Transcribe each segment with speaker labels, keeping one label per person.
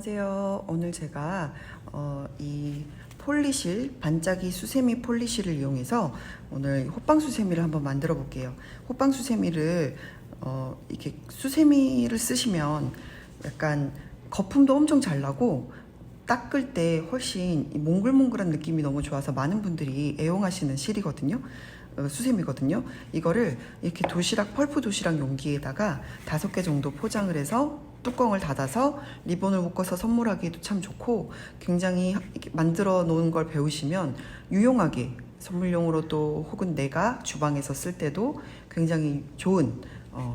Speaker 1: 안녕하세요. 오늘 제가 이 폴리실, 반짝이 수세미 폴리실을 이용해서 오늘 호빵 수세미를 한번 만들어 볼게요. 호빵 수세미를 이렇게 수세미를 쓰시면 약간 거품도 엄청 잘 나고 닦을 때 훨씬 몽글몽글한 느낌이 너무 좋아서 많은 분들이 애용하시는 실이거든요. 수세미거든요. 이거를 이렇게 도시락, 펄프 도시락 용기에다가 5개 정도 포장을 해서 뚜껑을 닫아서 리본을 묶어서 선물하기에도 참 좋고, 굉장히 만들어 놓은 걸 배우시면 유용하게 선물용으로도 혹은 내가 주방에서 쓸 때도 굉장히 좋은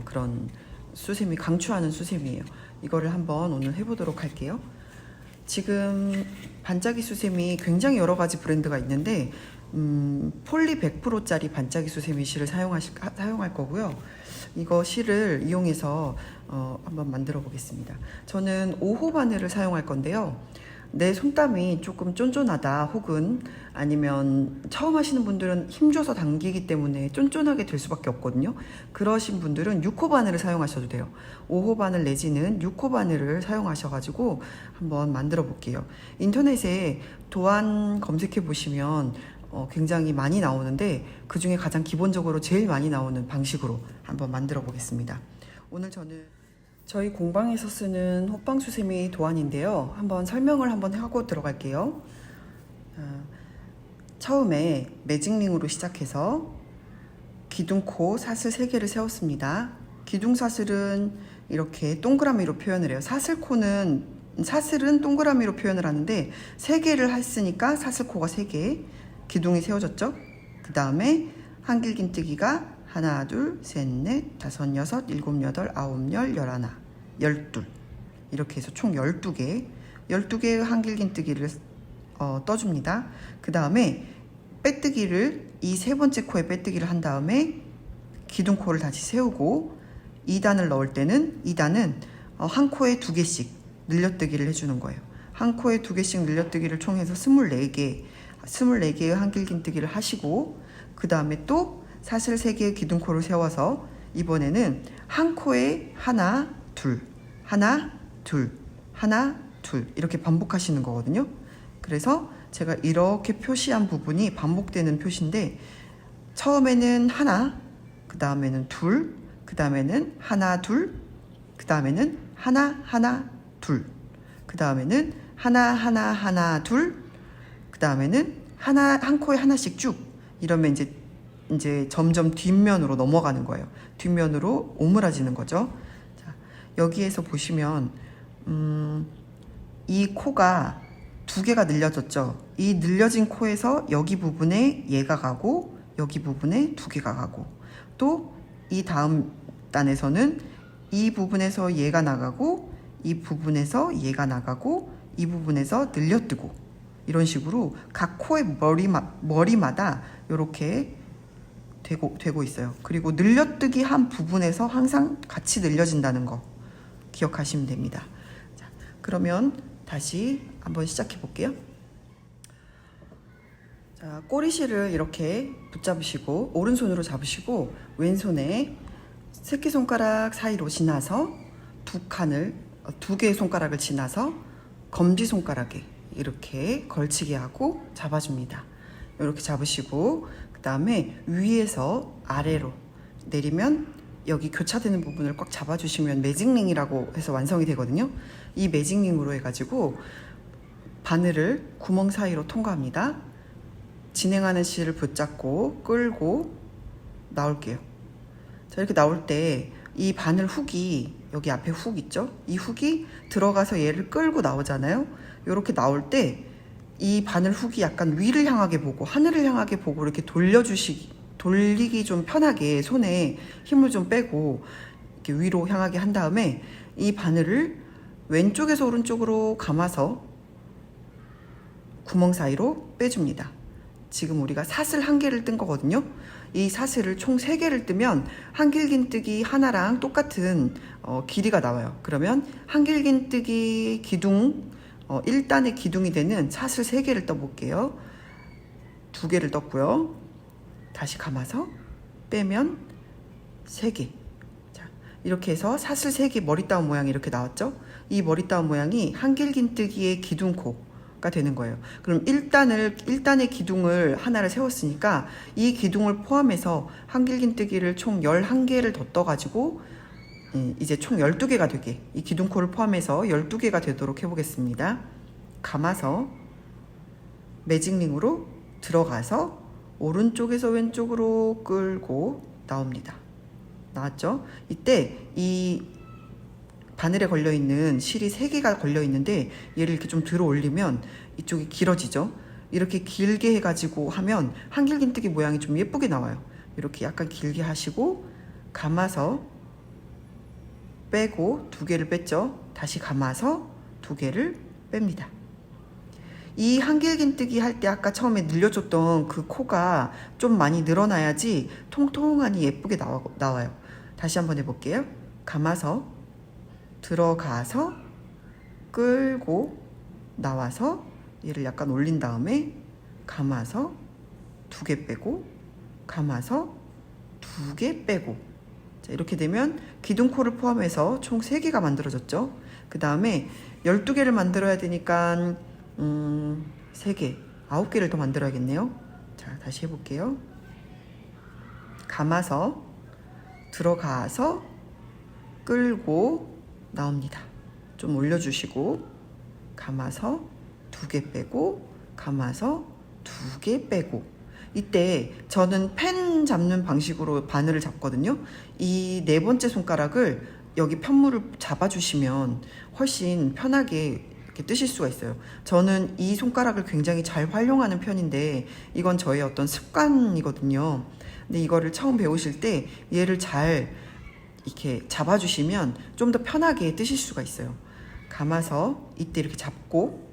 Speaker 1: 그런 수세미, 강추하는 수세미예요. 이거를 한번 오늘 해보도록 할게요. 지금 반짝이 수세미 굉장히 여러 가지 브랜드가 있는데 폴리 100%짜리 반짝이 수세미 실을 사용할 거고요. 이거 실을 이용해서 한번 만들어 보겠습니다. 저는 5호 바늘을 사용할 건데요. 내 손땀이 조금 쫀쫀하다 혹은 아니면 처음 하시는 분들은 힘줘서 당기기 때문에 쫀쫀하게 될 수밖에 없거든요. 그러신 분들은 6호 바늘을 사용하셔도 돼요. 5호 바늘 내지는 6호 바늘을 사용하셔가지고 한번 만들어 볼게요. 인터넷에 도안 검색해 보시면 굉장히 많이 나오는데, 그 중에 가장 기본적으로 제일 많이 나오는 방식으로 한번 만들어 보겠습니다. 오늘 저는 저희 공방에서 쓰는 호빵 수세미 도안인데요. 한번 설명을 한번 하고 들어갈게요. 처음에 매직링으로 시작해서 기둥코 사슬 3개를 세웠습니다. 기둥 사슬은 이렇게 동그라미로 표현을 해요. 사슬은 동그라미로 표현을 하는데 3개를 했으니까 사슬코가 3개, 기둥이 세워졌죠. 그 다음에 한길긴뜨기가 하나, 둘, 셋, 넷, 다섯, 여섯, 일곱, 여덟, 아홉, 열, 열하나, 12 이렇게 해서 총 12개의 한길긴뜨기를 떠줍니다. 그 다음에 빼뜨기를 이 3번째 코에 빼뜨기를 한 다음에 기둥코를 다시 세우고 2단을 넣을 때는 2단은 한 코에 2개씩 늘려뜨기를 해주는 거예요. 한 코에 2개씩 늘려뜨기를 총 해서 24개의 한길긴뜨기를 하시고, 그 다음에 또 사슬 3개의 기둥코를 세워서 이번에는 한 코에 하나, 둘, 하나, 둘, 하나, 둘 이렇게 반복하시는 거거든요. 그래서 제가 이렇게 표시한 부분이 반복되는 표시인데, 처음에는 하나, 그 다음에는 둘, 그 다음에는 하나, 둘, 그 다음에는 하나, 하나, 둘, 그 다음에는 하나, 하나, 하나, 둘, 그 다음에는 한 코에 하나씩 쭉, 이러면 이제 점점 뒷면으로 넘어가는 거예요. 뒷면으로 오므라지는 거죠. 자, 여기에서 보시면 이 코가 2개가 늘려졌죠. 이 늘려진 코에서 여기 부분에 얘가 가고 여기 부분에 2개가 가고, 또 이 다음 단에서는 이 부분에서 얘가 나가고 이 부분에서 얘가 나가고 이 부분에서 늘려뜨고, 이런 식으로 각 코의 머리마다 이렇게 되고 있어요. 그리고 늘려뜨기 한 부분에서 항상 같이 늘려진다는 거 기억하시면 됩니다. 자, 그러면 다시 한번 시작해 볼게요. 자, 꼬리실을 이렇게 붙잡으시고 오른손으로 잡으시고 왼손에 새끼손가락 사이로 지나서 2개의 손가락을 지나서 검지손가락에 이렇게 걸치게 하고 잡아줍니다. 이렇게 잡으시고, 그 다음에 위에서 아래로 내리면 여기 교차되는 부분을 꽉 잡아주시면 매직링이라고 해서 완성이 되거든요. 이 매직링으로 해가지고 바늘을 구멍 사이로 통과합니다. 진행하는 실을 붙잡고 끌고 나올게요. 자, 이렇게 나올 때 이 바늘 훅이, 여기 앞에 훅 있죠? 이 훅이 들어가서 얘를 끌고 나오잖아요. 이렇게 나올 때 이 바늘 훅이 약간 위를 향하게 보고 하늘을 향하게 보고 이렇게 돌리기 좀 편하게 손에 힘을 좀 빼고 이렇게 위로 향하게 한 다음에 이 바늘을 왼쪽에서 오른쪽으로 감아서 구멍 사이로 빼줍니다. 지금 우리가 사슬 1개를 뜬 거거든요. 이 사슬을 총 3개를 뜨면 한길긴뜨기 하나랑 똑같은 길이가 나와요. 그러면 한길긴뜨기 기둥 1단의 기둥이 되는 사슬 3개를 떠볼게요. 2개를 떴고요. 다시 감아서 빼면 3개. 자, 이렇게 해서 사슬 3개 머리 따온 모양이 이렇게 나왔죠. 이 머리따움 모양이 한길긴뜨기의 기둥코가 되는 거예요. 그럼 1단의 기둥을 하나를 세웠으니까 이 기둥을 포함해서 한길긴뜨기를 총 11개를 더 떠가지고 이제 총 12개가 되게, 이 기둥코를 포함해서 12개가 되도록 해보겠습니다. 감아서 매직링으로 들어가서 오른쪽에서 왼쪽으로 끌고 나옵니다. 나왔죠? 이때 이 바늘에 걸려있는 실이 3개가 걸려있는데 얘를 이렇게 좀 들어 올리면 이쪽이 길어지죠? 이렇게 길게 해가지고 하면 한길긴뜨기 모양이 좀 예쁘게 나와요. 이렇게 약간 길게 하시고 감아서 빼고 2개를 뺐죠? 다시 감아서 2개를 뺍니다. 이 한길긴뜨기 할 때 아까 처음에 늘려줬던 그 코가 좀 많이 늘어나야지 통통하니 예쁘게 나와요. 다시 한번 해볼게요. 감아서 들어가서 끌고 나와서 얘를 약간 올린 다음에 감아서 2개 빼고 감아서 2개 빼고, 자, 이렇게 되면 기둥코를 포함해서 총 3개가 만들어졌죠. 그 다음에 12개를 만들어야 되니까 3개, 9개를 더 만들어야겠네요. 자, 다시 해볼게요. 감아서 들어가서 끌고 나옵니다. 좀 올려주시고 감아서 2개 빼고 감아서 2개 빼고. 이때 저는 펜 잡는 방식으로 바늘을 잡거든요. 이 4번째 손가락을 여기 편물을 잡아주시면 훨씬 편하게 이렇게 뜨실 수가 있어요. 저는 이 손가락을 굉장히 잘 활용하는 편인데 이건 저의 어떤 습관이거든요. 근데 이거를 처음 배우실 때 얘를 잘 이렇게 잡아주시면 좀 더 편하게 뜨실 수가 있어요. 감아서 이때 이렇게 잡고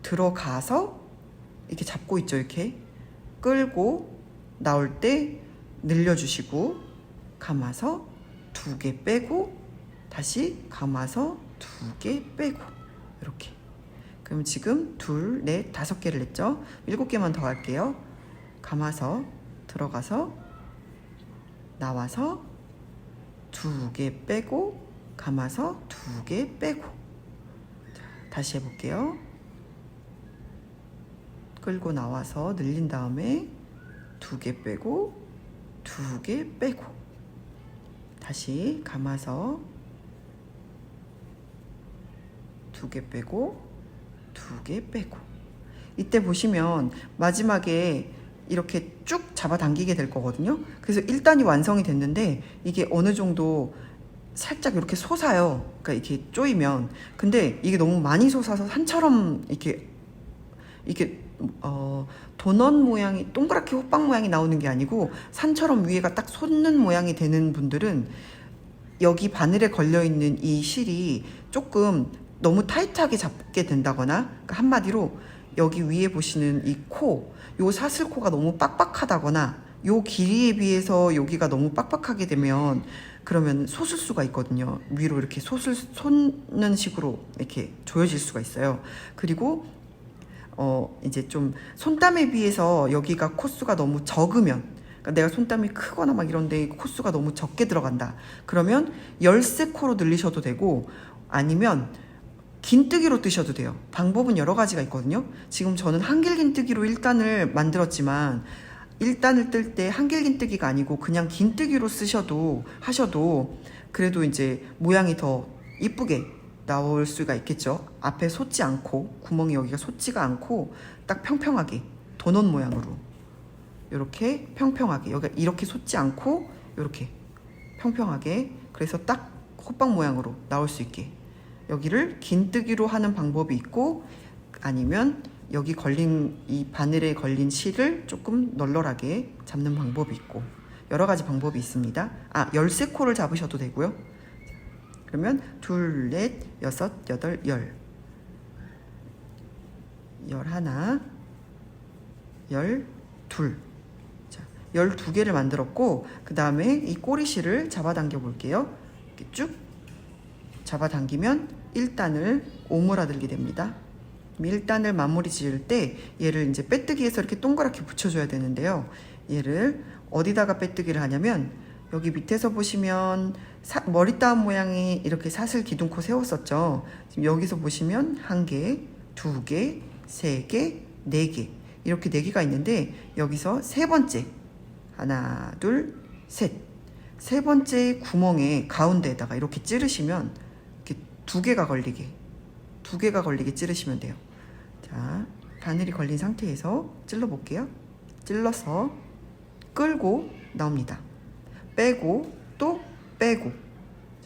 Speaker 1: 들어가서 이렇게 잡고 있죠. 이렇게 끌고 나올 때 늘려주시고 감아서 2개 빼고 다시 감아서 2개 빼고, 이렇게. 그럼 지금 2, 4, 5개를 냈죠. 7개만 더 할게요. 감아서 들어가서 나와서 2개 빼고 감아서 2개 빼고. 자, 다시 해볼게요. 끌고 나와서 늘린 다음에 2개 빼고 2개 빼고 다시 감아서 2개 빼고 2개 빼고. 이때 보시면 마지막에 이렇게 쭉 잡아당기게 될 거거든요. 그래서 1단이 완성이 됐는데 이게 어느 정도 살짝 이렇게 솟아요. 그러니까 이렇게 쪼이면. 근데 이게 너무 많이 솟아서 산처럼 이렇게 도넛 모양이, 동그랗게 호빵 모양이 나오는 게 아니고 산처럼 위에가 딱 솟는 모양이 되는 분들은 여기 바늘에 걸려있는 이 실이 조금 너무 타이트하게 잡게 된다거나, 그러니까 한마디로 여기 위에 보시는 이 코, 요 사슬코가 너무 빡빡하다거나 요 길이에 비해서 여기가 너무 빡빡하게 되면 그러면 솟을 수가 있거든요. 위로 이렇게 솟는 식으로 이렇게 조여질 수가 있어요. 그리고 이제 좀 손땀에 비해서 여기가 코수가 너무 적으면, 그러니까 내가 손땀이 크거나 막 이런데 코수가 너무 적게 들어간다. 그러면 13코로 늘리셔도 되고 아니면 긴뜨기로 뜨셔도 돼요. 방법은 여러 가지가 있거든요. 지금 저는 한길긴뜨기로 1단을 만들었지만 1단을 뜰 때 한길긴뜨기가 아니고 그냥 긴뜨기로 하셔도 그래도 이제 모양이 더 이쁘게 나올 수가 있겠죠. 앞에 솟지 않고, 구멍이 여기가 솟지가 않고 딱 평평하게 도넛 모양으로 이렇게 평평하게, 여기가 이렇게 솟지 않고 이렇게 평평하게, 그래서 딱 호빵 모양으로 나올 수 있게 여기를 긴뜨기로 하는 방법이 있고, 아니면 여기 걸린 이 바늘에 걸린 실을 조금 널널하게 잡는 방법이 있고, 여러 가지 방법이 있습니다. 13코를 잡으셔도 되고요. 그러면 2, 4, 6, 8, 10, 11, 12. 자, 12개를 만들었고, 그 다음에 이 꼬리실을 잡아당겨 볼게요. 이렇게 쭉 잡아당기면 1단을 오므라들게 됩니다. 1단을 마무리 지을 때 얘를 이제 빼뜨기해서 이렇게 동그랗게 붙여줘야 되는데요. 얘를 어디다가 빼뜨기를 하냐면 여기 밑에서 보시면 머리 따은 모양이 이렇게 사슬 기둥코 세웠었죠. 지금 여기서 보시면 1개, 2개, 3개, 4개 이렇게 4개가 있는데 여기서 세 번째 하나, 둘, 셋. 세 번째 구멍에 가운데에다가 이렇게 찌르시면 이렇게 2개가 걸리게 찌르시면 돼요. 자, 바늘이 걸린 상태에서 찔러 볼게요. 찔러서 끌고 나옵니다. 빼고 또 빼고.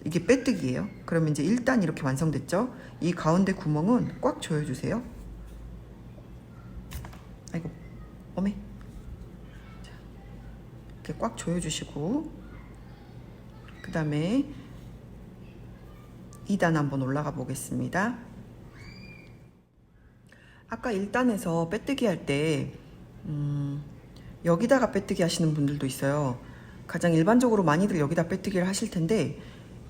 Speaker 1: 이게 빼뜨기예요. 그러면 이제 1단 이렇게 완성됐죠? 이 가운데 구멍은 꽉 조여주세요. 아이고, 어메. 자, 이렇게 꽉 조여주시고, 그 다음에 2단 한번 올라가 보겠습니다. 아까 1단에서 빼뜨기 할 때 여기다가 빼뜨기 하시는 분들도 있어요. 가장 일반적으로 많이들 여기다 빼뜨기를 하실 텐데,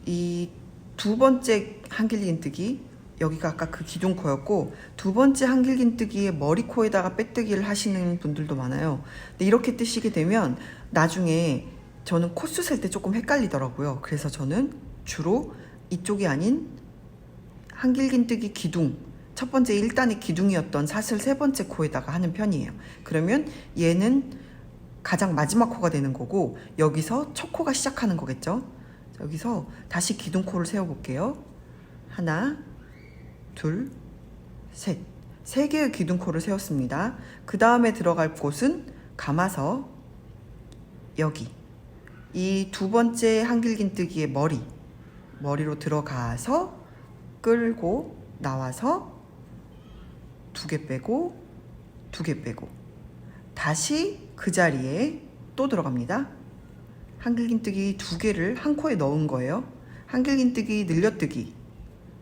Speaker 1: 이 두 번째 한길긴뜨기, 여기가 아까 그 기둥코였고, 두 번째 한길긴뜨기의 머리코에다가 빼뜨기를 하시는 분들도 많아요. 근데 이렇게 뜨시게 되면 나중에 저는 코수 셀 때 조금 헷갈리더라고요. 그래서 저는 주로 이쪽이 아닌 한길긴뜨기 기둥, 첫 번째 1단의 기둥이었던 사슬 세 번째 코에다가 하는 편이에요. 그러면 얘는 가장 마지막 코가 되는 거고, 여기서 첫 코가 시작하는 거겠죠. 여기서 다시 기둥코를 세워볼게요. 하나, 둘, 셋. 3개의 기둥코를 세웠습니다. 그 다음에 들어갈 곳은 감아서 여기 이 두 번째 한길긴뜨기의 머리로 들어가서 끌고 나와서 2개 빼고 2개 빼고 다시 그 자리에 또 들어갑니다. 한길긴뜨기 2개를 한 코에 넣은 거예요. 한길긴뜨기 늘려뜨기,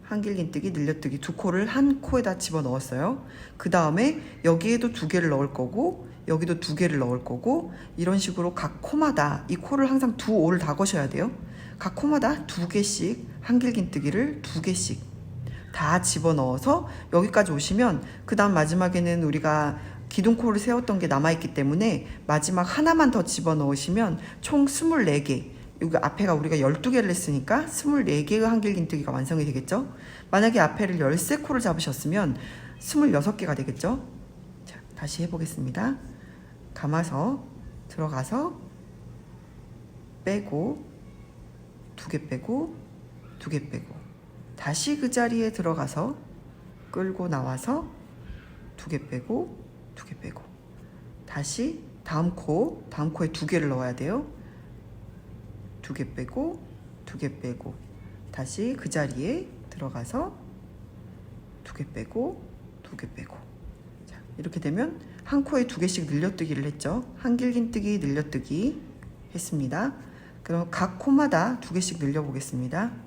Speaker 1: 한길긴뜨기 늘려뜨기 2코를 한 코에다 집어 넣었어요. 그 다음에 여기에도 2개를 넣을 거고, 여기도 2개를 넣을 거고, 이런 식으로 각 코마다 이 코를 항상 2오를 다 거셔야 돼요. 각 코마다 2개씩 한길긴뜨기를 2개씩 다 집어 넣어서 여기까지 오시면, 그 다음 마지막에는 우리가 기둥코를 세웠던 게 남아있기 때문에 마지막 하나만 더 집어 넣으시면 총 24개, 여기 앞에가 우리가 12개를 했으니까 24개의 한길긴뜨기가 완성이 되겠죠. 만약에 앞에를 13코를 잡으셨으면 26개가 되겠죠. 자, 다시 해보겠습니다. 감아서 들어가서 빼고 2개 빼고 2개 빼고 다시 그 자리에 들어가서 끌고 나와서 2개 빼고 2개 빼고 다시 다음 코에 2개를 넣어야 돼요. 2개 빼고 2개 빼고 다시 그 자리에 들어가서 2개 빼고 2개 빼고. 자, 이렇게 되면 한 코에 2개씩 늘려뜨기를 했죠. 한길긴뜨기 늘려뜨기 했습니다. 그럼 각 코마다 2개씩 늘려 보겠습니다.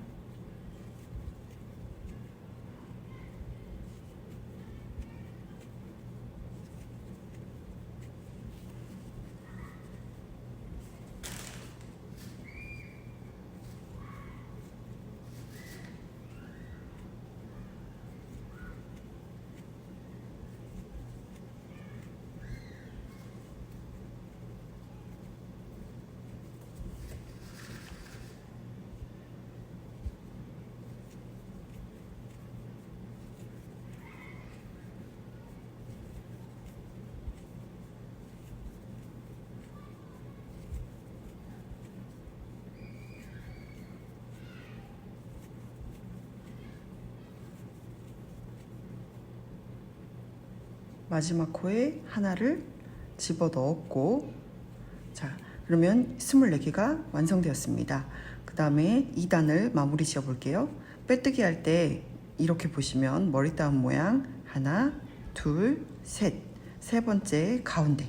Speaker 1: 마지막 코에 하나를 집어 넣었고, 자, 그러면 24개가 완성되었습니다. 그 다음에 2단을 마무리 지어 볼게요. 빼뜨기 할 때 이렇게 보시면 머리 따은 모양 하나, 둘, 셋. 세 번째 가운데.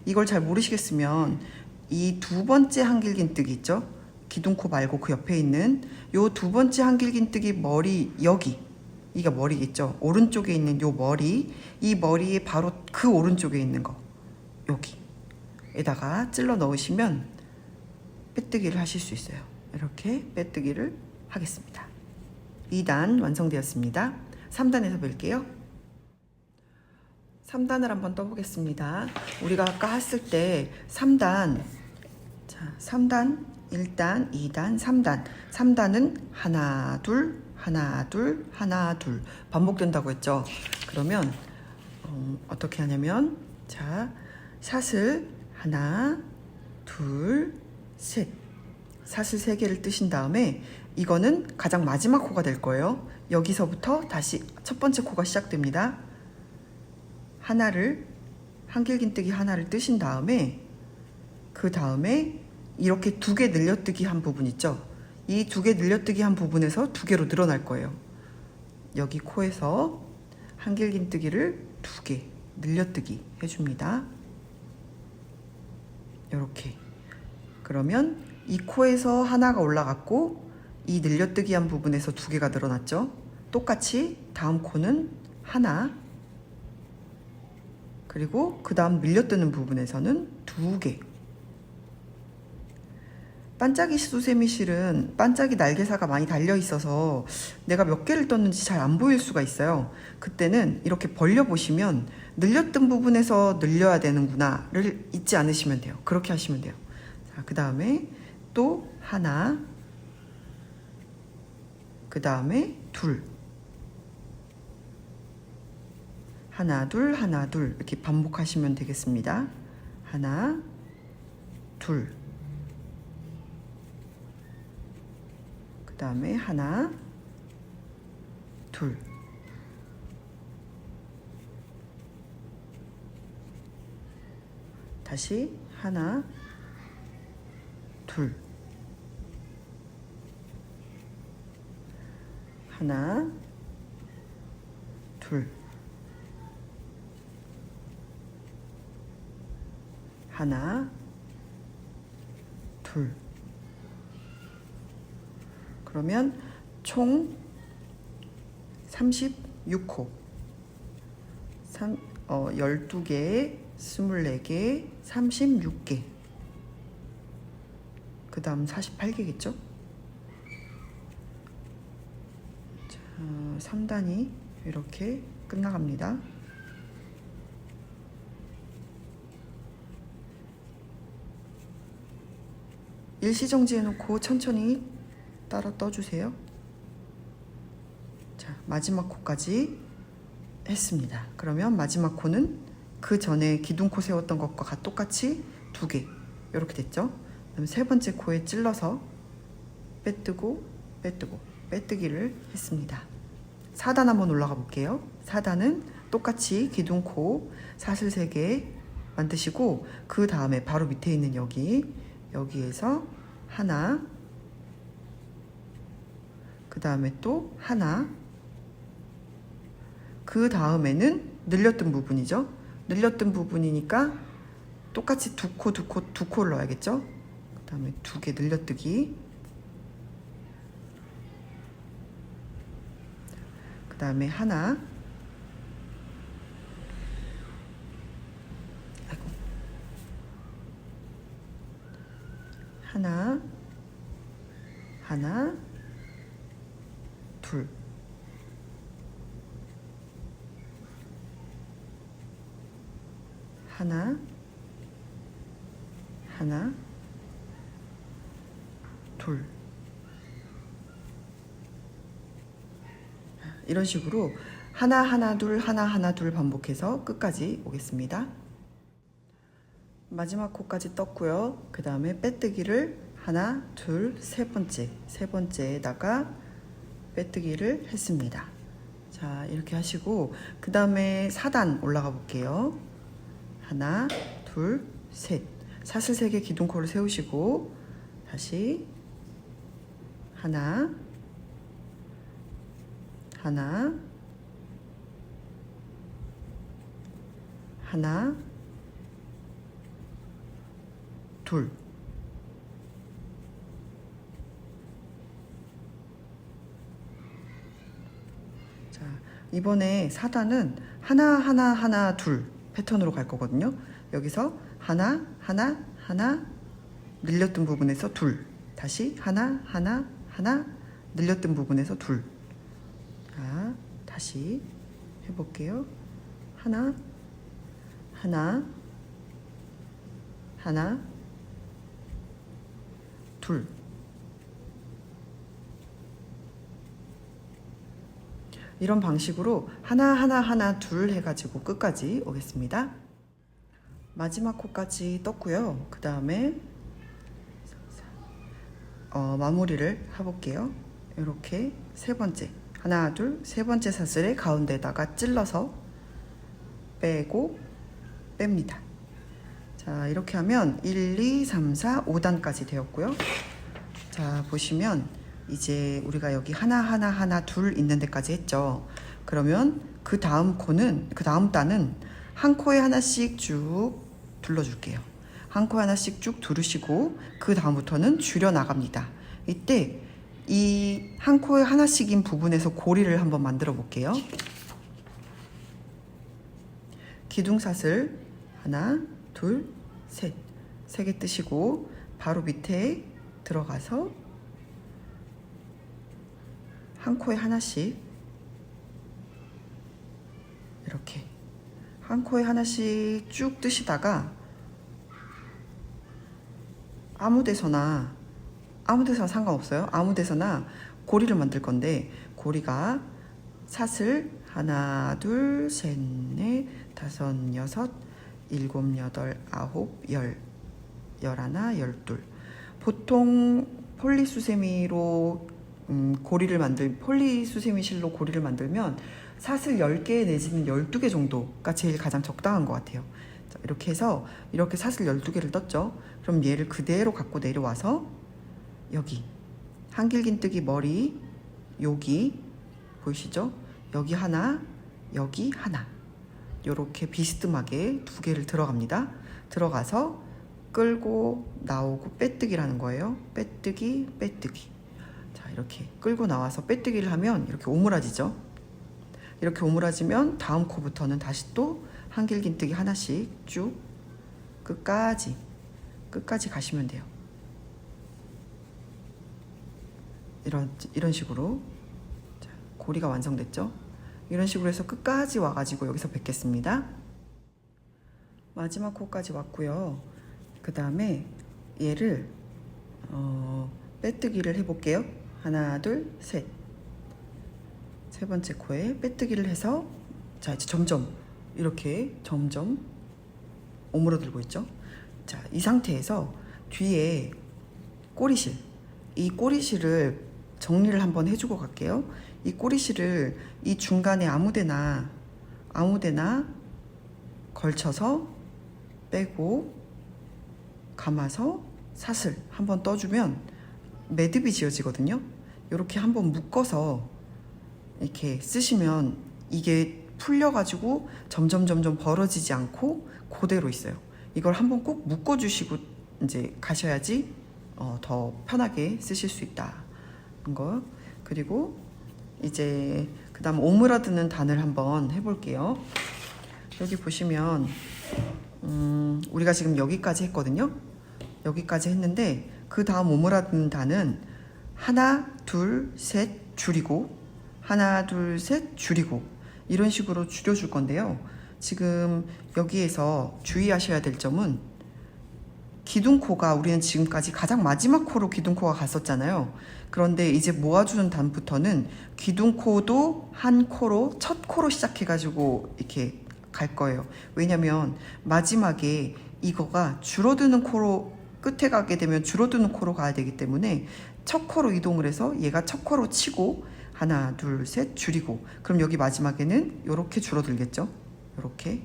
Speaker 1: 이걸 잘 모르시겠으면 이 두 번째 한길긴뜨기 있죠? 기둥코 말고 그 옆에 있는 요 두 번째 한길긴뜨기 머리, 여기 이가 머리겠죠? 오른쪽에 있는 요 머리, 이 머리에 바로 그 오른쪽에 있는 거 여기에다가 찔러 넣으시면 빼뜨기를 하실 수 있어요. 이렇게 빼뜨기를 하겠습니다. 2단 완성되었습니다. 3단에서 뵐게요. 3단을 한번 떠보겠습니다. 우리가 아까 했을 때 3단, 자, 3단 1단, 2단, 3단. 3단은 하나, 둘, 하나, 둘, 하나, 둘 반복된다고 했죠. 그러면 어떻게 하냐면, 자, 샷을 하나, 둘, 셋. 샷을 3개를 뜨신 다음에 이거는 가장 마지막 코가 될 거예요. 여기서부터 다시 첫 번째 코가 시작됩니다. 하나를, 한길긴뜨기 하나를 뜨신 다음에 그 다음에 이렇게 2개 늘려뜨기 한 부분 있죠. 이 2개 늘려뜨기 한 부분에서 2개로 늘어날 거예요. 여기 코에서 한길긴뜨기를 2개 늘려뜨기 해줍니다. 이렇게. 그러면 이 코에서 하나가 올라갔고 이 늘려뜨기 한 부분에서 2개가 늘어났죠. 똑같이 다음 코는 하나, 그리고 그 다음 밀려뜨는 부분에서는 2개. 반짝이 수세미 실은 반짝이 날개사가 많이 달려 있어서 내가 몇 개를 떴는지 잘 안 보일 수가 있어요. 그때는 이렇게 벌려 보시면 늘렸던 부분에서 늘려야 되는구나를 잊지 않으시면 돼요. 그렇게 하시면 돼요. 자, 그 다음에 또 하나, 그 다음에 둘, 하나 둘 하나 둘 이렇게 반복하시면 되겠습니다. 하나, 둘, 그 다음에 하나, 둘, 다시 하나, 둘, 하나, 둘, 하나, 둘. 그러면 총 36호. 12개, 24개, 36개. 그 다음 48개겠죠? 자, 3단이 이렇게 끝나갑니다. 일시정지 해놓고 천천히 따라 떠주세요. 자, 마지막 코까지 했습니다. 그러면 마지막 코는 그 전에 기둥코 세웠던 것과 똑같이 2개 이렇게 됐죠. 그다음 세 번째 코에 찔러서 빼뜨고 빼뜨고 빼뜨기를 했습니다. 4단 한번 올라가 볼게요. 4단은 똑같이 기둥코 사슬 3개 만드시고 그 다음에 바로 밑에 있는 여기에서 하나, 그 다음에 또 하나, 그 다음에는 늘렸던 부분이죠. 늘렸던 부분이니까 똑같이 2코를 넣어야겠죠. 그 다음에 2개 늘려뜨기, 그 다음에 하나, 하나, 하나, 둘, 하나, 하나, 둘. 이런 식으로 하나, 하나, 둘, 하나, 하나, 둘 반복해서 끝까지 오겠습니다. 마지막 코까지 떴고요. 그 다음에 빼뜨기를 하나, 둘, 세 번째에다가 빼뜨기를 했습니다. 자, 이렇게 하시고 그 다음에 4단 올라가 볼게요. 하나, 둘, 셋. 사슬 3개 기둥코를 세우시고 다시 하나, 하나, 하나, 둘. 자, 이번에 4단은 하나, 하나, 하나, 둘 패턴으로 갈 거거든요. 여기서 하나, 하나, 하나, 늘렸던 부분에서 둘. 다시 하나, 하나, 하나, 늘렸던 부분에서 둘. 자, 다시 해볼게요. 하나, 하나, 하나, 둘. 이런 방식으로 하나 둘 해가지고 끝까지 오겠습니다. 마지막 코까지 떴고요. 그 다음에 마무리를 해볼게요. 이렇게 세 번째, 하나 둘 세 번째 사슬의 가운데다가 찔러서 빼고 뺍니다. 자, 이렇게 하면 1, 2, 3, 4, 5단까지 되었고요. 자, 보시면 이제 우리가 여기 하나 둘 있는 데까지 했죠. 그러면 그 다음 단은 한 코에 하나씩 쭉 둘러줄게요. 한 코에 하나씩 쭉 두르시고 그 다음부터는 줄여 나갑니다. 이때 이 한 코에 하나씩인 부분에서 고리를 한번 만들어 볼게요. 기둥사슬 하나 둘 셋, 세 개 뜨시고 바로 밑에 들어가서 한 코에 하나씩 이렇게 한 코에 하나씩 쭉 뜨시다가 아무 데서나 상관없어요. 아무 데서나 고리를 만들 건데 고리가 사슬 하나 둘 셋 넷 다섯 여섯 일곱 여덟 아홉 열 열하나 열둘. 보통 폴리수세미로 폴리수세미 실로 고리를 만들면 사슬 10개 내지는 12개 정도가 제일 가장 적당한 것 같아요. 자, 이렇게 해서 이렇게 사슬 12개를 떴죠. 그럼 얘를 그대로 갖고 내려와서 여기 한길긴뜨기 머리 여기 보이시죠? 여기 하나 여기 하나 요렇게 비스듬하게 두 개를 들어갑니다. 들어가서 끌고 나오고 빼뜨기라는 거예요. 빼뜨기 빼뜨기. 자, 이렇게 끌고 나와서 빼뜨기를 하면 이렇게 오므라지죠. 이렇게 오므라지면 다음 코부터는 다시 또 한길긴뜨기 하나씩 쭉 끝까지 가시면 돼요. 이런 식으로. 자, 고리가 완성됐죠. 이런 식으로 해서 끝까지 와가지고 여기서 뵙겠습니다. 마지막 코까지 왔고요. 그 다음에 얘를 빼뜨기를 해볼게요. 하나 둘 셋, 세 번째 코에 빼뜨기를 해서 자, 이제 점점 오므러들고 있죠. 자, 이 상태에서 뒤에 꼬리실, 이 꼬리실을 정리를 한번 해주고 갈게요. 이 꼬리실을 이 중간에 아무데나 걸쳐서 빼고 감아서 사슬 한번 떠주면 매듭이 지어지거든요. 이렇게 한번 묶어서 이렇게 쓰시면 이게 풀려가지고 점점 벌어지지 않고 그대로 있어요. 이걸 한번 꼭 묶어주시고 이제 가셔야지 더 편하게 쓰실 수 있다는 거. 그리고 이제 그 다음 오므라드는 단을 한번 해볼게요. 여기 보시면 우리가 지금 여기까지 했거든요. 여기까지 했는데 그 다음 오므라드는 단은 하나 둘 셋 줄이고 하나 둘 셋 줄이고 이런 식으로 줄여줄 건데요. 지금 여기에서 주의하셔야 될 점은 기둥코가 우리는 지금까지 가장 마지막 코로 기둥코가 갔었잖아요. 그런데 이제 모아주는 단부터는 기둥코도 한 코로 첫 코로 시작해가지고 이렇게 갈 거예요. 왜냐면 마지막에 이거가 줄어드는 코로 끝에 가게 되면 줄어드는 코로 가야 되기 때문에 첫 코로 이동을 해서 얘가 첫 코로 치고 하나 둘 셋 줄이고 그럼 여기 마지막에는 이렇게 줄어들겠죠. 이렇게.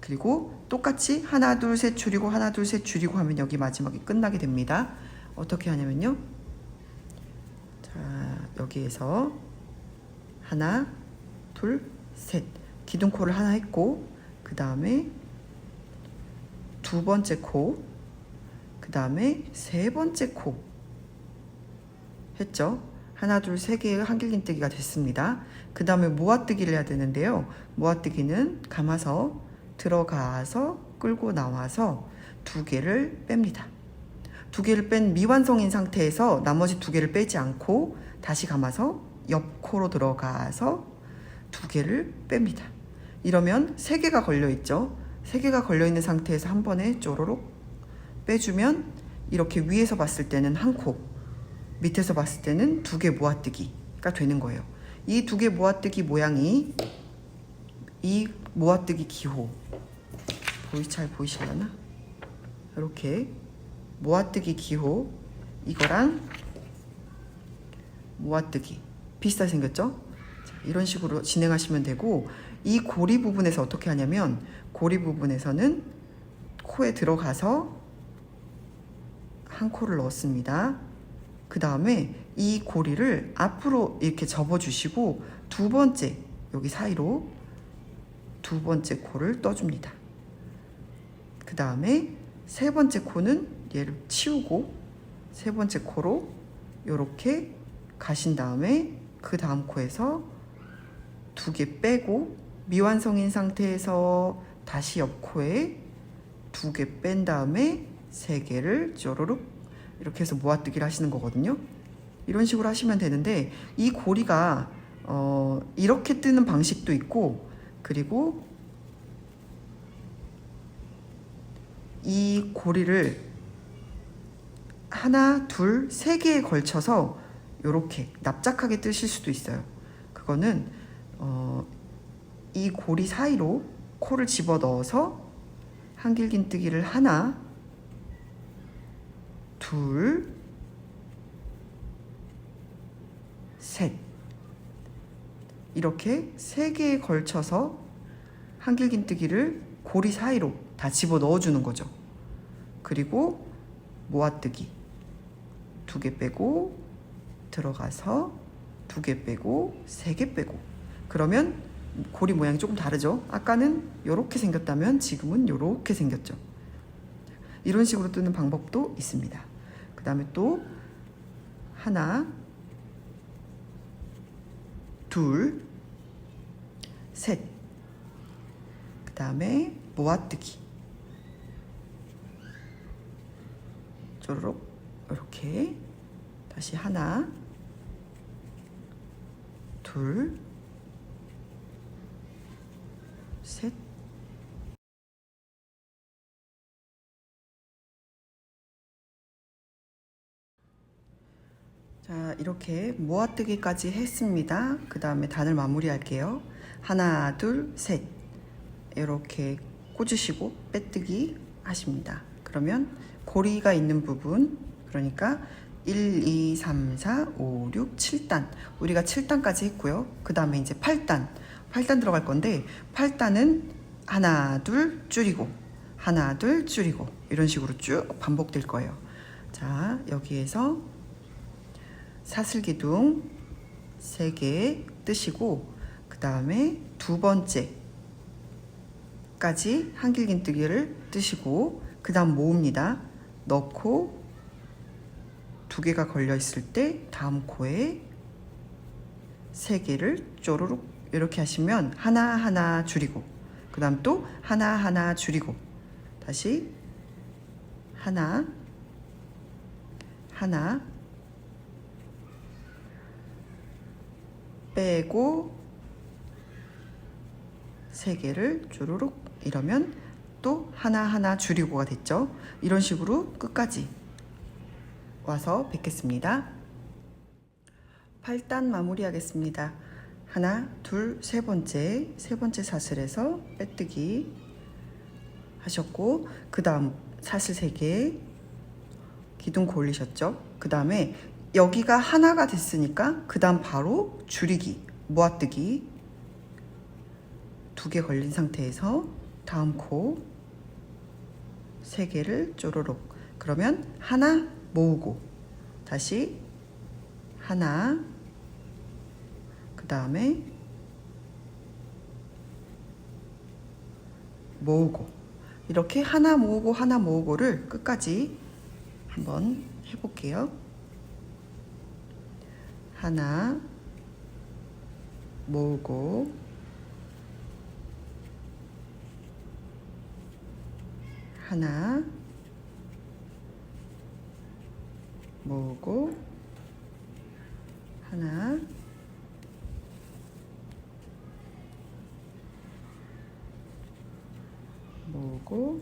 Speaker 1: 그리고 똑같이 하나 둘 셋 줄이고 하나 둘 셋 줄이고 하면 여기 마지막에 끝나게 됩니다. 어떻게 하냐면요. 자, 여기에서 하나 둘 셋 기둥코를 하나 했고 그 다음에 두 번째 코, 그 다음에 세 번째 코 했죠. 하나 둘 세 개의 한길긴뜨기가 됐습니다. 그 다음에 모아뜨기를 해야 되는데요. 모아뜨기는 감아서 들어가서 끌고 나와서 두 개를 뺍니다. 두 개를 뺀 미완성인 상태에서 나머지 두 개를 빼지 않고 다시 감아서 옆 코로 들어가서 두 개를 뺍니다. 이러면 세 개가 걸려 있죠. 세 개가 걸려 있는 상태에서 한 번에 쪼로록 빼주면 이렇게 위에서 봤을 때는 한 코, 밑에서 봤을 때는 두 개 모아뜨기가 되는 거예요. 이 두 개 모아뜨기 모양이 이 모아뜨기 기호, 잘 보이시려나? 이렇게 모아뜨기 기호, 이거랑 모아뜨기 비슷하게 생겼죠? 자, 이런 식으로 진행하시면 되고, 이 고리 부분에서 어떻게 하냐면, 고리 부분에서는 코에 들어가서 한 코를 넣었습니다. 그 다음에 이 고리를 앞으로 이렇게 접어주시고 두 번째, 여기 사이로 두 번째 코를 떠줍니다. 그 다음에 세 번째 코는 얘를 치우고 세 번째 코로 이렇게 가신 다음에 그 다음 코에서 두 개 빼고 미완성인 상태에서 다시 옆 코에 두 개 뺀 다음에 세 개를 쪼르륵 이렇게 해서 모아뜨기를 하시는 거거든요. 이런 식으로 하시면 되는데, 이 고리가 이렇게 뜨는 방식도 있고, 그리고 이 고리를 하나, 둘, 세 개에 걸쳐서 이렇게 납작하게 뜨실 수도 있어요. 그거는 이 고리 사이로 코를 집어 넣어서 한길긴뜨기를 하나, 둘, 셋, 이렇게 세 개에 걸쳐서 한길긴뜨기를 고리 사이로 다 집어 넣어주는 거죠. 그리고 모아뜨기 두 개 빼고 들어가서 두 개 빼고 세 개 빼고, 그러면 고리 모양이 조금 다르죠. 아까는 이렇게 생겼다면 지금은 이렇게 생겼죠. 이런 식으로 뜨는 방법도 있습니다. 그 다음에 또 하나, 둘, 셋, 그 다음에 모아뜨기 쪼르륵 이렇게 다시 하나, 둘, 셋, 자, 이렇게 모아뜨기까지 했습니다. 그 다음에 단을 마무리할게요. 하나, 둘, 셋, 이렇게 꽂으시고 빼뜨기 하십니다. 그러면 고리가 있는 부분, 그러니까 1, 2, 3, 4, 5, 6, 7단, 우리가 7단까지 했고요. 그 다음에 이제 8단 들어갈 건데, 8단은 하나, 둘 줄이고 하나, 둘 줄이고 이런 식으로 쭉 반복될 거예요. 자, 여기에서 사슬기둥 3개 뜨시고, 그 다음에 두 번째까지 한길긴뜨기를 뜨시고, 그 다음 모읍니다. 넣고 두 개가 걸려 있을 때 다음 코에 3개를 쪼르륵 이렇게 하시면 하나하나 줄이고, 그 다음 또 하나하나 줄이고, 다시 하나, 하나 빼고 3개를 쪼르륵, 이러면 또 하나하나 줄이고가 됐죠. 이런 식으로 끝까지 와서 뵙겠습니다. 8단 마무리 하겠습니다. 하나, 둘, 세 번째 사슬에서 빼뜨기 하셨고, 그 다음 사슬 3개 기둥 올리셨죠. 그 다음에 여기가 하나가 됐으니까 그 다음 바로 줄이기, 모아뜨기 2개 걸린 상태에서 다음 코 3개를 쪼르륵, 그러면 하나 모으고 다시 하나, 그 다음에 모으고, 이렇게 하나 모으고 하나 모으고를 끝까지 한번 해볼게요. 하나 모으고 하나 모으고 하나 모으고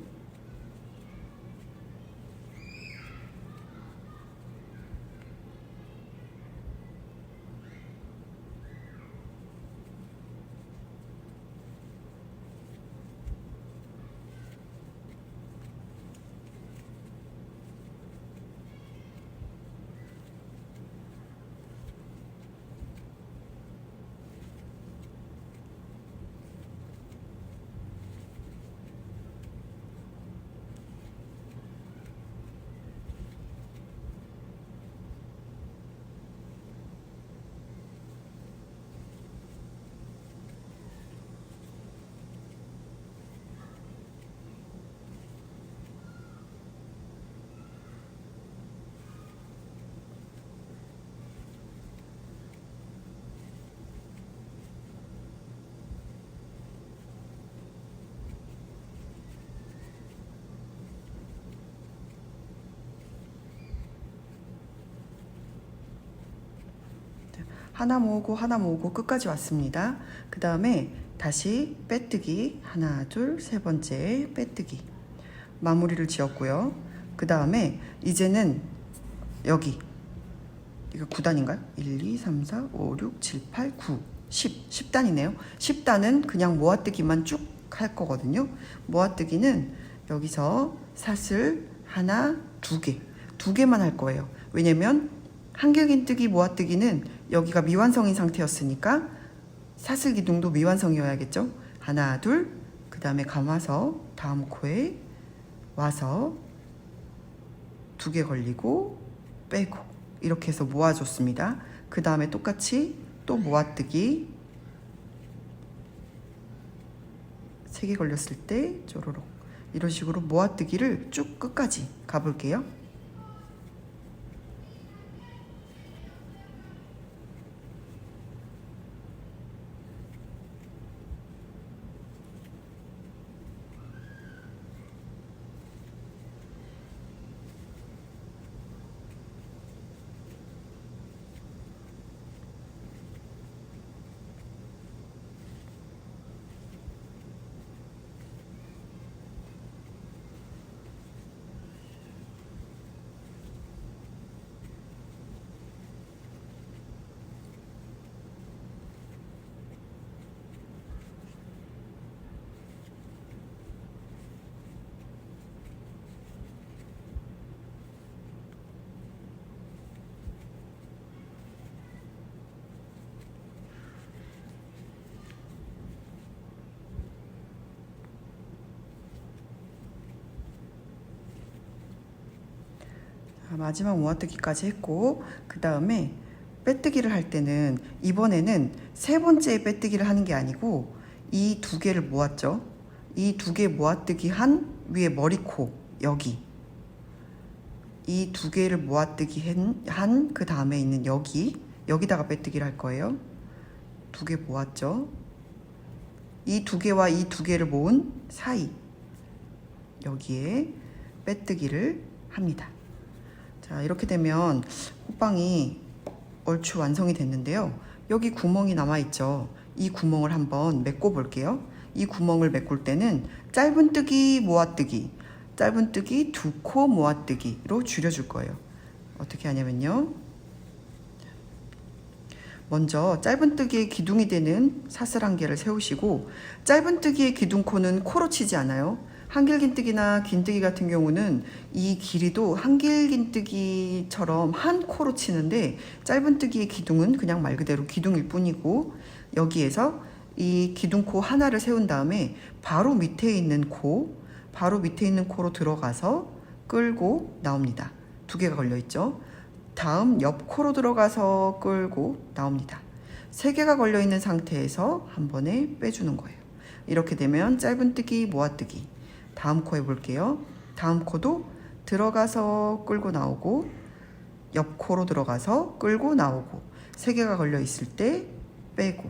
Speaker 1: 하나 모으고 끝까지 왔습니다. 그 다음에 다시 빼뜨기 하나 둘 세 번째 빼뜨기 마무리를 지었고요. 그 다음에 이제는 여기 이거 9단인가요? 1, 2, 3, 4, 5, 6, 7, 8, 9, 10 10단이네요. 10단은 그냥 모아뜨기만 쭉 할 거거든요. 모아뜨기는 여기서 사슬 하나 두 개만 할 거예요. 왜냐면 한길긴뜨기 모아뜨기는 여기가 미완성인 상태였으니까 사슬 기둥도 미완성이어야겠죠. 하나 둘 그 다음에 감아서 다음 코에 와서 2개 걸리고 빼고 이렇게 해서 모아줬습니다. 그 다음에 똑같이 또 모아뜨기 3개 걸렸을 때 쪼로록 이런 식으로 모아뜨기를 쭉 끝까지 가볼게요. 마지막 모아뜨기까지 했고 그 다음에 빼뜨기를 할 때는 이번에는 세 번째 빼뜨기를 하는 게 아니고 이 2개를 모았죠. 이 2개 모아뜨기 한 위에 머리코 여기 이 2개를 모아뜨기 한 그 다음에 있는 여기다가 빼뜨기를 할 거예요. 2개 모았죠. 이 2개와 이 2개를 모은 사이 여기에 빼뜨기를 합니다. 자, 이렇게 되면 호빵이 얼추 완성이 됐는데요. 여기 구멍이 남아있죠. 이 구멍을 한번 메꿔 볼게요. 이 구멍을 메꿀 때는 짧은뜨기 모아뜨기 짧은뜨기 2코 모아뜨기로 줄여줄 거예요. 어떻게 하냐면요. 먼저 짧은뜨기의 기둥이 되는 사슬 1개를 세우시고 짧은뜨기의 기둥코는 코로 치지 않아요. 한길긴뜨기나 긴뜨기 같은 경우는 이 길이도 한길긴뜨기처럼 한 코로 치는데 짧은뜨기의 기둥은 그냥 말 그대로 기둥일 뿐이고 여기에서 이 기둥코 하나를 세운 다음에 바로 밑에 있는 코로 들어가서 끌고 나옵니다. 2개가 걸려있죠. 다음 옆 코로 들어가서 끌고 나옵니다. 3개가 걸려있는 상태에서 한 번에 빼주는 거예요. 이렇게 되면 짧은뜨기 모아뜨기 다음 코 해볼게요. 다음 코도 들어가서 끌고 나오고 옆 코로 들어가서 끌고 나오고 3개가 걸려 있을 때 빼고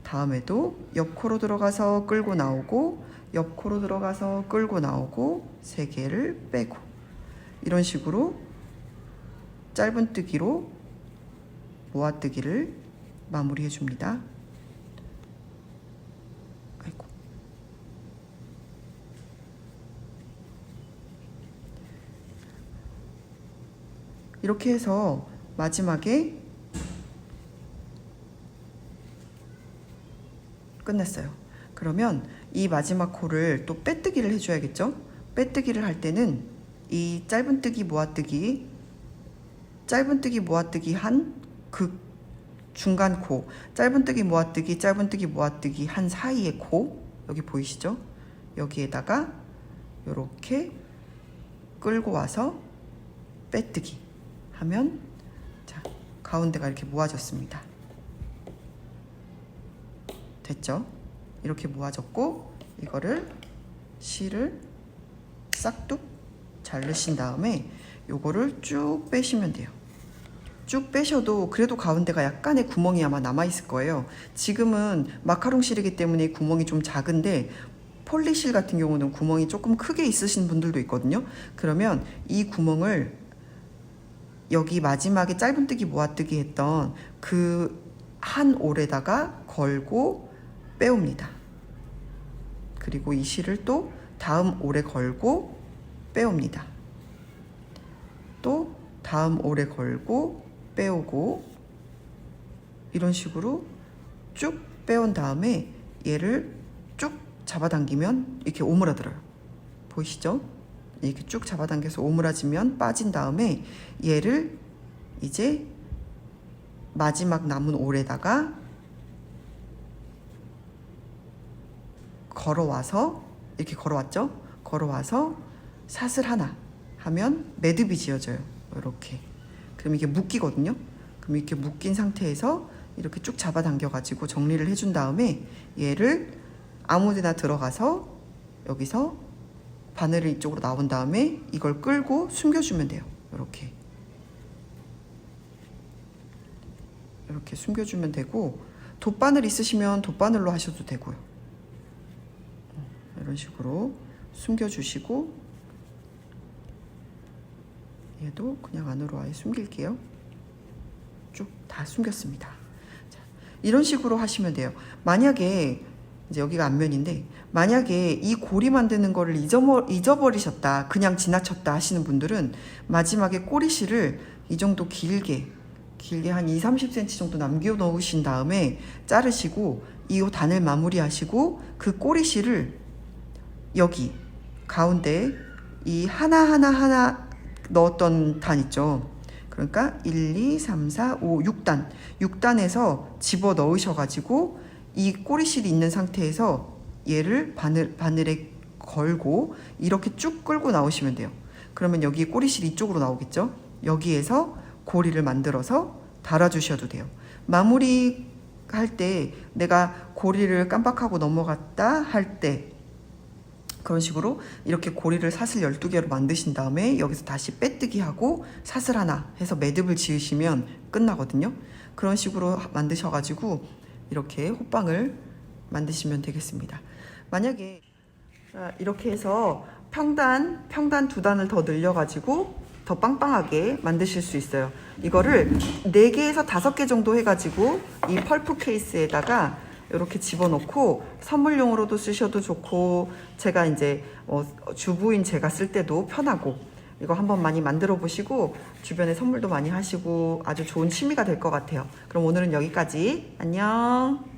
Speaker 1: 다음에도 옆 코로 들어가서 끌고 나오고 옆 코로 들어가서 끌고 나오고 3개를 빼고 이런 식으로 짧은뜨기로 모아뜨기를 마무리해 줍니다. 이렇게 해서 마지막에 끝냈어요. 그러면 이 마지막 코를 또 빼뜨기를 해줘야겠죠? 빼뜨기를 할 때는 이 짧은뜨기 모아뜨기 한 그 중간 코 짧은뜨기 모아뜨기 한 사이의 코 여기 보이시죠? 여기에다가 이렇게 끌고 와서 빼뜨기 하면 자 가운데가 이렇게 모아졌습니다. 됐죠? 이렇게 모아졌고 이거를 실을 싹둑 자르신 다음에 요거를 쭉 빼시면 돼요. 쭉 빼셔도 그래도 가운데가 약간의 구멍이 아마 남아있을 거예요. 지금은 마카롱 실이기 때문에 구멍이 좀 작은데 폴리실 같은 경우는 구멍이 조금 크게 있으신 분들도 있거든요. 그러면 이 구멍을 여기 마지막에 짧은뜨기 모아뜨기 했던 그 한 올에다가 걸고 빼옵니다. 그리고 이 실을 또 다음 올에 걸고 빼옵니다. 또 다음 올에 걸고 빼오고, 이런 식으로 쭉 빼온 다음에 얘를 쭉 잡아당기면 이렇게 오므라들어요. 보이시죠? 이렇게 쭉 잡아당겨서 오므라지면 빠진 다음에 얘를 이제 마지막 남은 올에다가 걸어와서, 이렇게 걸어왔죠? 걸어와서 사슬 하나 하면 매듭이 지어져요. 이렇게. 그럼 이게 묶이거든요. 그럼 이렇게 묶인 상태에서 이렇게 쭉 잡아당겨 가지고 정리를 해준 다음에 얘를 아무데나 들어가서 여기서 바늘을 이쪽으로 나온 다음에 이걸 끌고 숨겨주면 돼요. 이렇게 숨겨주면 되고, 돗바늘 있으시면 돗바늘로 하셔도 되고요. 이런 식으로 숨겨주시고, 얘도 그냥 안으로 아예 숨길게요. 쭉 다 숨겼습니다. 자, 이런 식으로 하시면 돼요. 만약에 이제 여기가 앞면인데, 만약에 이 고리 만드는 거를 잊어버리셨다, 그냥 지나쳤다 하시는 분들은 마지막에 꼬리실을 이 정도 길게 한 2-30cm 정도 남겨 놓으신 다음에 자르시고, 이 단을 마무리 하시고, 그 꼬리실을 여기 가운데 이 하나 넣었던 단 있죠. 그러니까 1, 2, 3, 4, 5, 6단 6단에서 집어 넣으셔가지고 이 꼬리실이 있는 상태에서 얘를 바늘에 걸고 이렇게 쭉 끌고 나오시면 돼요. 그러면 여기 꼬리실이 이쪽으로 나오겠죠. 여기에서 고리를 만들어서 달아주셔도 돼요. 마무리 할 때 내가 고리를 깜빡하고 넘어갔다 할 때 그런 식으로 이렇게 고리를 사슬 12개로 만드신 다음에 여기서 다시 빼뜨기 하고 사슬 하나 해서 매듭을 지으시면 끝나거든요. 그런 식으로 만드셔가지고 이렇게 호빵을 만드시면 되겠습니다. 만약에 이렇게 해서 평단 2단을 더 늘려가지고 더 빵빵하게 만드실 수 있어요. 이거를 4개에서 5개 정도 해가지고 이 펄프 케이스에다가 이렇게 집어넣고 선물용으로도 쓰셔도 좋고, 제가 이제 주부인 제가 쓸 때도 편하고, 이거 한번 많이 만들어 보시고 주변에 선물도 많이 하시고 아주 좋은 취미가 될 것 같아요. 그럼 오늘은 여기까지. 안녕.